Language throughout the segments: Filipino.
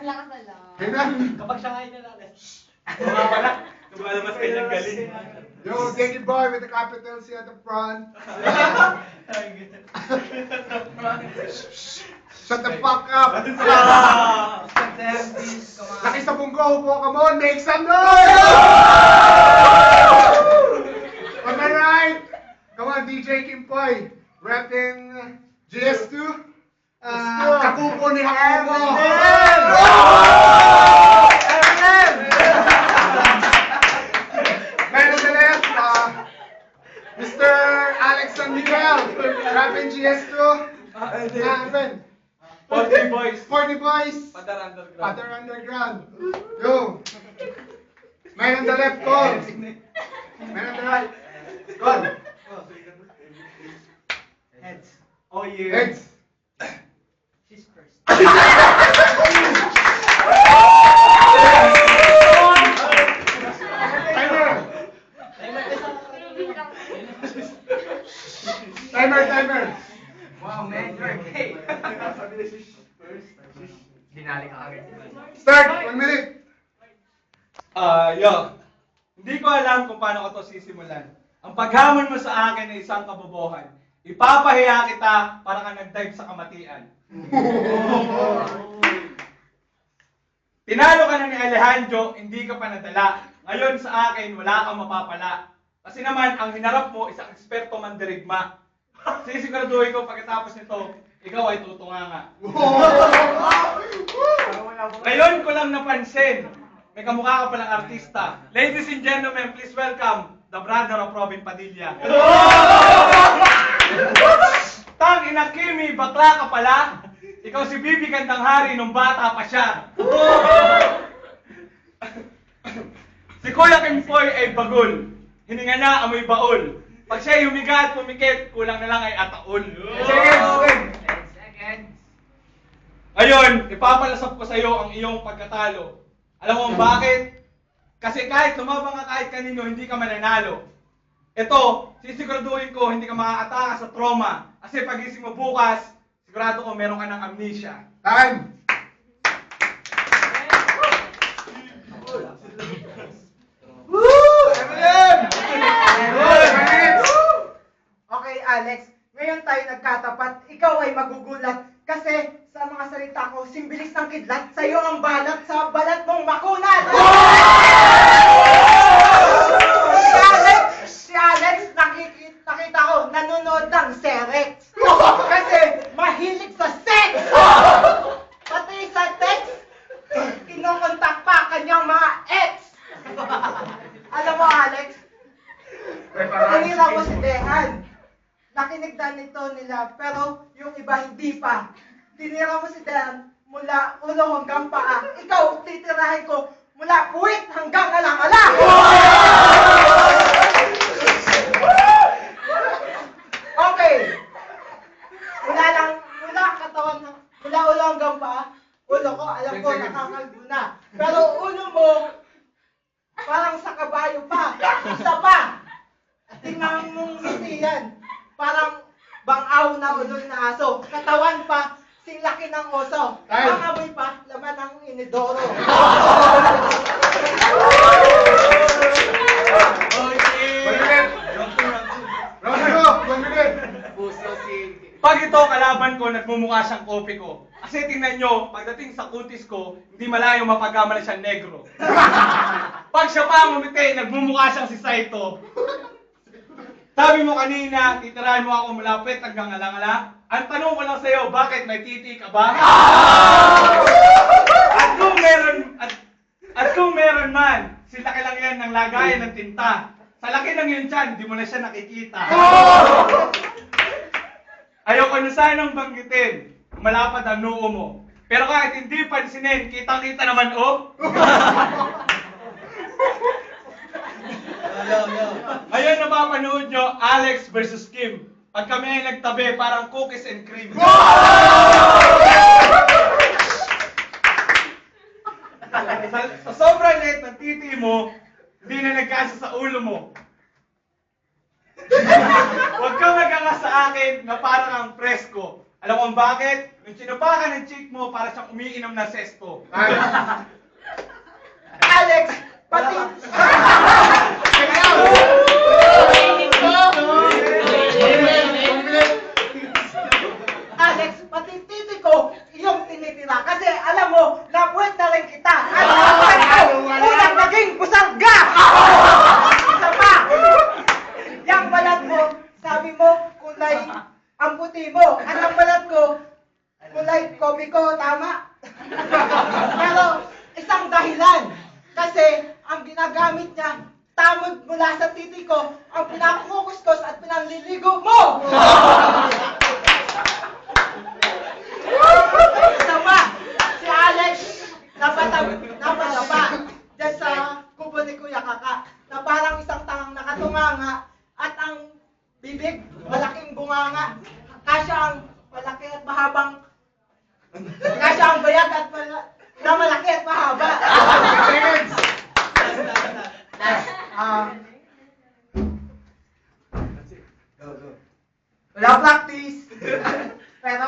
Malakas na lang. Ganun. Kapag siya kain na natin. Mga pala. Lumalabas kanyang galing. Yo, Gaggy Boy with the capital C at the front. Shut the fuck up. Laki sa bunggo, upo ka mo, make some noise! On my right, come on, DJ Kimpoy, repping GS2. Kakupo ni Hakumo. Man on the left, Mr. Alex San Miguel, repping GS2. Ben. 40 boys. 40 boys. Patar underground. Patar underground. Yo. Man on the left, call. Man on the right. Call. Heads. Oh yeah. Heads. She's first. Timer. Wow, man, you're gay. Dinali ka agad. Start. 1 minute. Yo. Hindi ko alam kung paano ko to sisimulan. Ang paghamon mo sa akin ay isang kabobohan. Ipapahiya kita para ka nag-dive sa kamatian. Tinalo ka na ni Alejandro, hindi ka pa nadala. Ngayon sa akin, wala kang mapapala. Kasi naman, ang hinarap mo, isang eksperto mandirigma. Sisiguraduhin ko pagkatapos nito, ikaw ay tutunganga. Ngayon ko lang napansin, may kamukha ka palang artista. Ladies and gentlemen, please welcome the brother of Robin Padilla. Tang ina Kimi, bakla ka pala. Ikaw si Bibi Gandang Hari nung bata pa siya. Si Kuya Kimpoy ay bagul. Hininga na, amoy baol. Pag siya'y humiga at pumikit, kulang na lang ay ataon. Seconds. Ngayon, ipapalasap ko sa iyo ang iyong pagkatalo. Alam mo bakit? Kasi kahit lumabang ka kahit kanino, hindi ka mananalo. Ito, sisiguraduhin ko, hindi ka makakataka sa trauma. Kasi pagising mo bukas, sigurado ko meron ka ng amnesia. Time. Woo! Eminem! Okay, Alex. Ngayon tayo nagkatapat. Ikaw ay magugulat. Kasi sa mga salita ko, simbilis ng kidlat. Sa'yo ang balat sa balat mong makunat! Si Alex, nakita ko, nanonood ng Serex. Kasi mahilig sa sex! Pati sa text, kinokontak pa kanyang mga ex. Alam mo, Alex, tinira mo si Dehan. Nakinig na nito nila, pero yung iba hindi pa. Tinira mo si Dehan mula ulo hanggang paa. Ikaw, titirahin ko mula puwit hanggang alang-ala. Okay. Mula katawan, mula ulo hanggang paa. Ulo ko, alam ko, nakakalbo na. Pero ulo mo, parang sa kabayo pa. Isa pa. Tingnan mong ngiti yan. Parang bang-aw na ulo na aso. Katawan pa, singlaki ng oso. Ang amoy pa, laman ng inidoro. One minute. Pag ito kalaban ko, nagmumukha siyang kopi ko. Kasi tingnan nyo, pagdating sa kutis ko, hindi malayo mapagkamali siyang negro. Pag siya pa ang umiti, nagmumukha siyang si Saito. Sabi mo kanina, titirahin mo ako malapit hanggang alang-ala. Ang tanong ko lang sa'yo, bakit may titi ka ba? At kung meron man, si laki lang yan ng lagayan ng tinta. Sa laki lang yun dyan, di mo na siya nakikita. Ayoko na sanang banggitin, malapad ang noo mo. Pero kahit hindi pansinin, kitang-kita naman, oh. Ngayon napapanood nyo, Alex versus Kim. Pag kami ay nagtabi, parang cookies and cream. Sa sobrang liit ng titi mo, hindi na nagkasa sa ulo mo. Huwag kang magkaka sa akin na parang ang presko. Alam mo kung bakit? Nung sinubakan ng chick mo para siyang umiinom na sesto. Alex, pati... Alex, pati titi ko, yung tinitira. Kasi alam mo, napuwet na rin kita. At unang naging busangga! Isa pa! Yang balat mo, sabi mo, kulay ang puti mo. At ang balat ko, kulay kopi ko, tama? Pero isang dahilan. Kasi ang ginagamit niya, tamod mula sa titi ko, ang pinakukustos at pinanliligo mo! Isa pa, si Alex, napadapa dyan sa kubo ni Kuya Kaka, na parang isang tangang nakatunganga at ang bibig, malaking bunganga. Kasya ang malaki at mahabang, kasya ang bayag at na malaki at mahaba. Wala practice. Pero,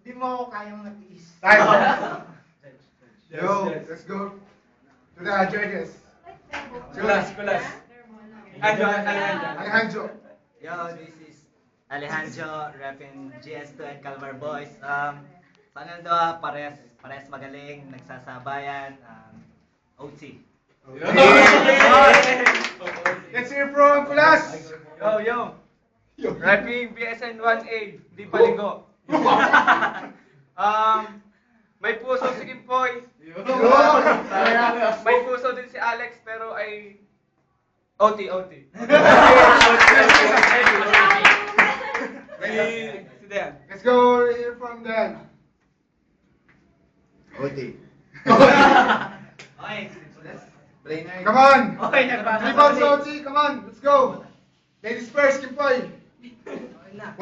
di mo kayang nag-iis. Time. Yo, let's go to the judges. Kulas. Alejandro. Yo, this is Alejandro, repping GS2 and Calvar Boys. Sana daw pares magaling, nagsasabayan, OT. Let's hear from Kulas. Yo. Rapping BSN 1A, di paligo. May puso si Kimpoy. May puso din si Alex pero ay OT. Si Dan. Let's go hear from Dan. OT. Come on. Okay, 3 pounds OT, come on, let's go. Ladies first, Kimpoy. 1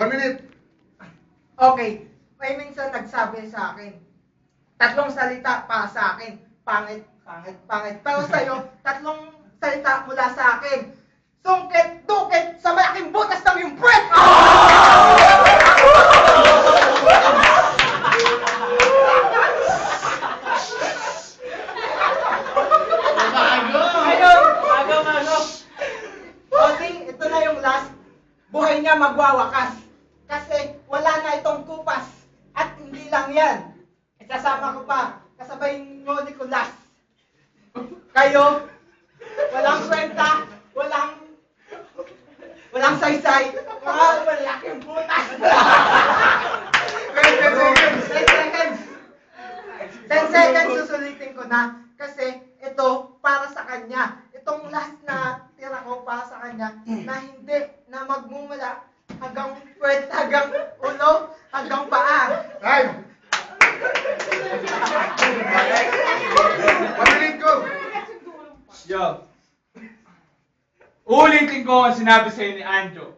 minute. Okay, may minsan nagsabi sa akin, 3 salita para sa akin, pangit. Pero sa'yo, 3 salita mula sa akin, sungkit, dukit, sa malaking butas ng iyong puwet! Ngayon, Oti, ito na yung last. Buhay niya magwawakas. Kasi wala na itong kupas. At hindi lang yan. Isasama ko pa. Kasabay mo ni Kulas. Kayo, walang kwenta, walang saysay, mga malaking butas. 10 seconds. 10 seconds susulitin ko na. Kasi ito, para sa kanya. Itong last na tira ko para sa kanya, na hindi na magmumula hanggang puwet, hanggang ulo, hanggang paa. Time. 1 minute, go. Yo. Ulitin ko ang sinabi sa ni Anjo.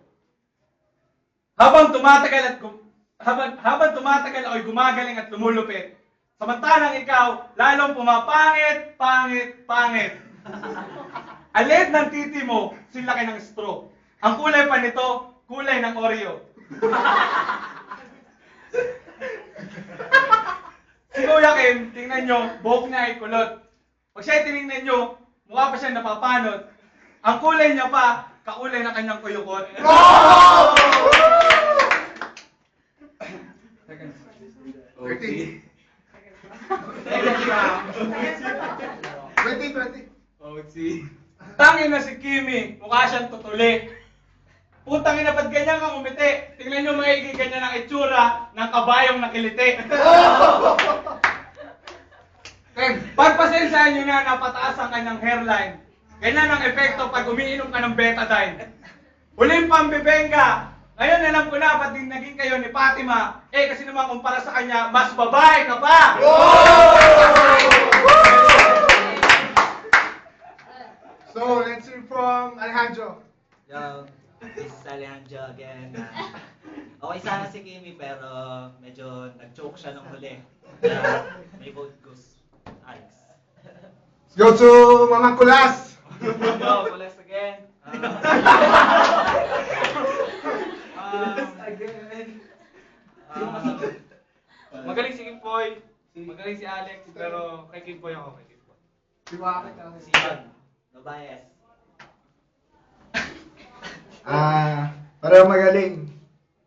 Habang tumatagal ako'y gumagaling at lumulupit. Samantalang ikaw, lalong pumapangit, pangit. Alid ng titi mo, silaki ng straw. Ang kulay pa nito, kulay ng Oreo. Si Kuya Kim, tingnan nyo, buhok niya ay kulot. Pag siya tinignan nyo, mukha pa siya napapanot. Ang kulay niya pa, kakulay ng kanyang kuyukot. 30. 20. Tangin na si Kimi, mukha siyang tutuli. Putang ina, ba't ganyan kang umiti? Tingnan nyo maigi ganyan ang itsura ng kabayong nakiliti. Pagpasensyahan nyo na napataas ang kanyang hairline. Ganyan ang epekto pag umiinom ka ng betadine. Huling pambibenga. Ngayon alam ko na ba't din naging kayo ni Fatima. Kasi naman kumpara sa kanya, mas babae ka pa! So, let's hear from Alejandro. Yo, this is Alejandro again. Okay sana si Kimi pero medyo nag-choke siya nung huli. May vote goes Alex. Let's go to Mama Kulas. Yo, Kulas again. Magaling si Kimpoy, magaling si Alex, pero kay Kimpoy ako, kay Kimpoy. Si Wakit ako. Si Yon. No bias. Pareho magaling.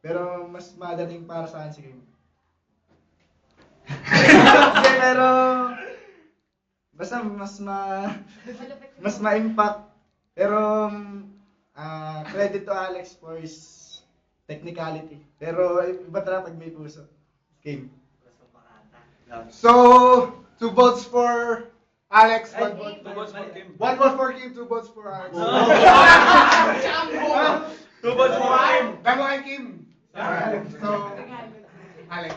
Pero mas madaling para sa akin si Kim. Hindi, pero basta mas ma-impact. Pero credit to Alex for his technicality. Pero iba talaga pag may puso. Kim. Gusto pakata. So, 2 votes for Alex, 1 vote. Two votes for Kim. 1 vote for Kim, 2 votes for Alex. Two votes for Kim. Damo kay Kim. So, Alex.